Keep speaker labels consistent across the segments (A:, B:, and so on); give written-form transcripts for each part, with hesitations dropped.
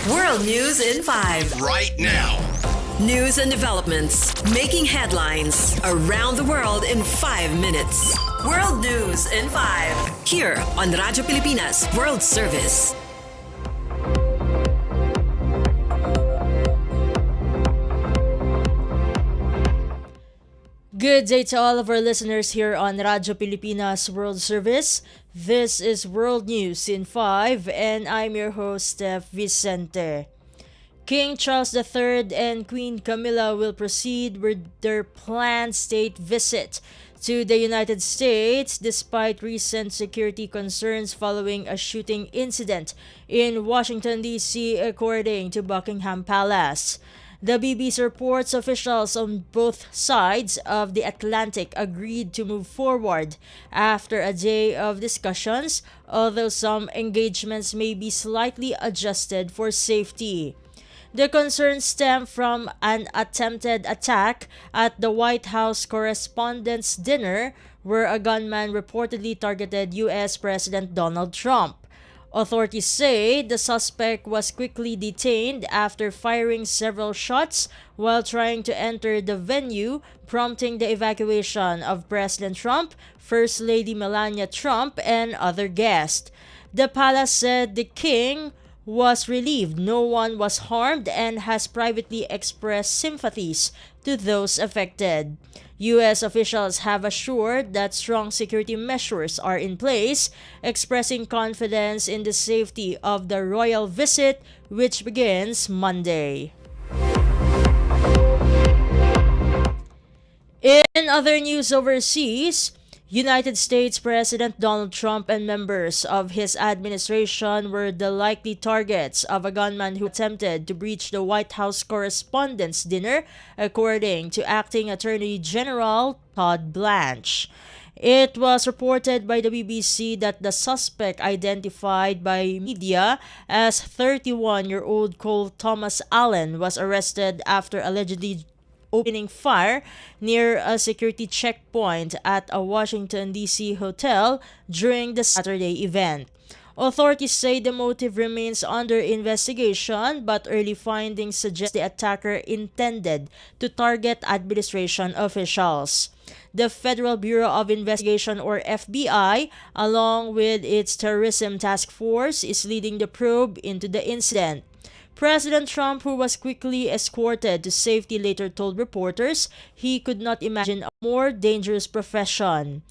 A: World News in 5.
B: Right now.
A: News and developments making headlines around the world in 5 minutes. World News in 5. Here on Radyo Pilipinas World Service.
C: Good day to all of our listeners here on Radyo Pilipinas World Service. This is World News in 5 and I'm your host, Steph Vicente. King Charles III and Queen Camilla will proceed with their planned state visit to the United States despite recent security concerns following a shooting incident in Washington, D.C., according to Buckingham Palace. The BBC reports officials on both sides of the Atlantic agreed to move forward after a day of discussions, although some engagements may be slightly adjusted for safety. The concerns stem from an attempted attack at the White House Correspondents' Dinner, where a gunman reportedly targeted U.S. President Donald Trump. Authorities say the suspect was quickly detained after firing several shots while trying to enter the venue, prompting the evacuation of President Trump, First Lady Melania Trump, and other guests. The palace said the king was relieved no one was harmed and has privately expressed sympathies to those affected. U.S. officials have assured that strong security measures are in place, expressing confidence in the safety of the royal visit, which begins Monday. In other news overseas, United States President Donald Trump and members of his administration were the likely targets of a gunman who attempted to breach the White House Correspondents' Dinner, according to Acting Attorney General Todd Blanche. It was reported by the BBC that the suspect, identified by media as 31-year-old Cole Thomas Allen, was arrested after allegedly opening fire near a security checkpoint at a Washington, D.C. hotel during the Saturday event. Authorities say the motive remains under investigation, but early findings suggest the attacker intended to target administration officials. The Federal Bureau of Investigation, or FBI, along with its Terrorism Task Force, is leading the probe into the incident. President Trump, who was quickly escorted to safety, later told reporters he could not imagine a more dangerous profession.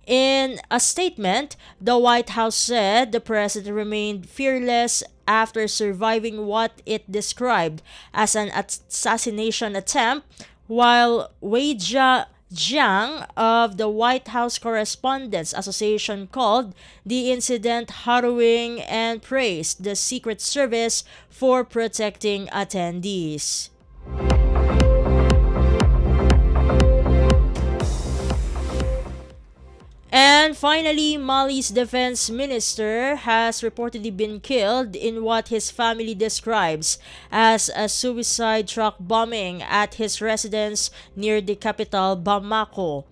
C: In a statement, the White House said the president remained fearless after surviving what it described as an assassination attempt, while Wei Jiang of the White House Correspondents Association called the incident harrowing and praised the Secret Service for protecting attendees. And finally, Mali's defense minister has reportedly been killed in what his family describes as a suicide truck bombing at his residence near the capital, Bamako.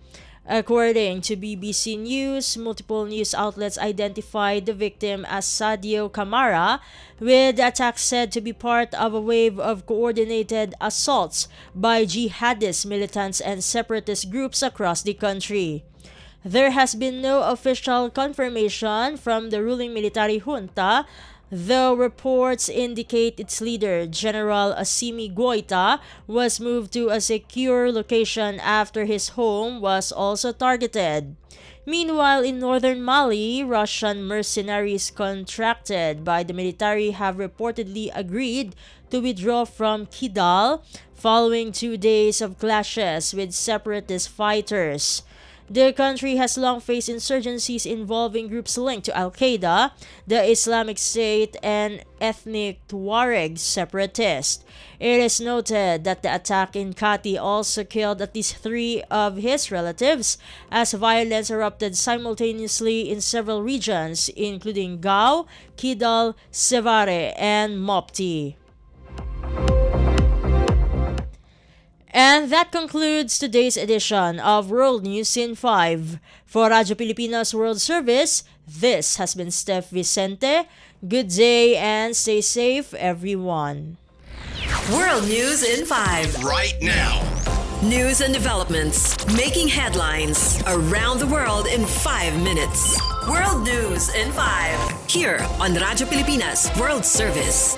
C: According to BBC News, multiple news outlets identified the victim as Sadio Kamara, with the attack said to be part of a wave of coordinated assaults by jihadist militants and separatist groups across the country. There has been no official confirmation from the ruling military junta, though reports indicate its leader, General Assimi Goita, was moved to a secure location after his home was also targeted. Meanwhile, in northern Mali, Russian mercenaries contracted by the military have reportedly agreed to withdraw from Kidal following 2 days of clashes with separatist fighters. The country has long faced insurgencies involving groups linked to Al-Qaeda, the Islamic State, and ethnic Tuareg separatists. It is noted that the attack in Kati also killed at least 3 of his relatives, as violence erupted simultaneously in several regions, including Gao, Kidal, Sevare, and Mopti. And that concludes today's edition of World News in 5. For Radyo Pilipinas World Service, this has been Steph Vicente. Good day and stay safe, everyone.
A: World News in 5.
B: Right now.
A: News and developments making headlines around the world in 5 minutes. World News in 5. Here on Radyo Pilipinas World Service.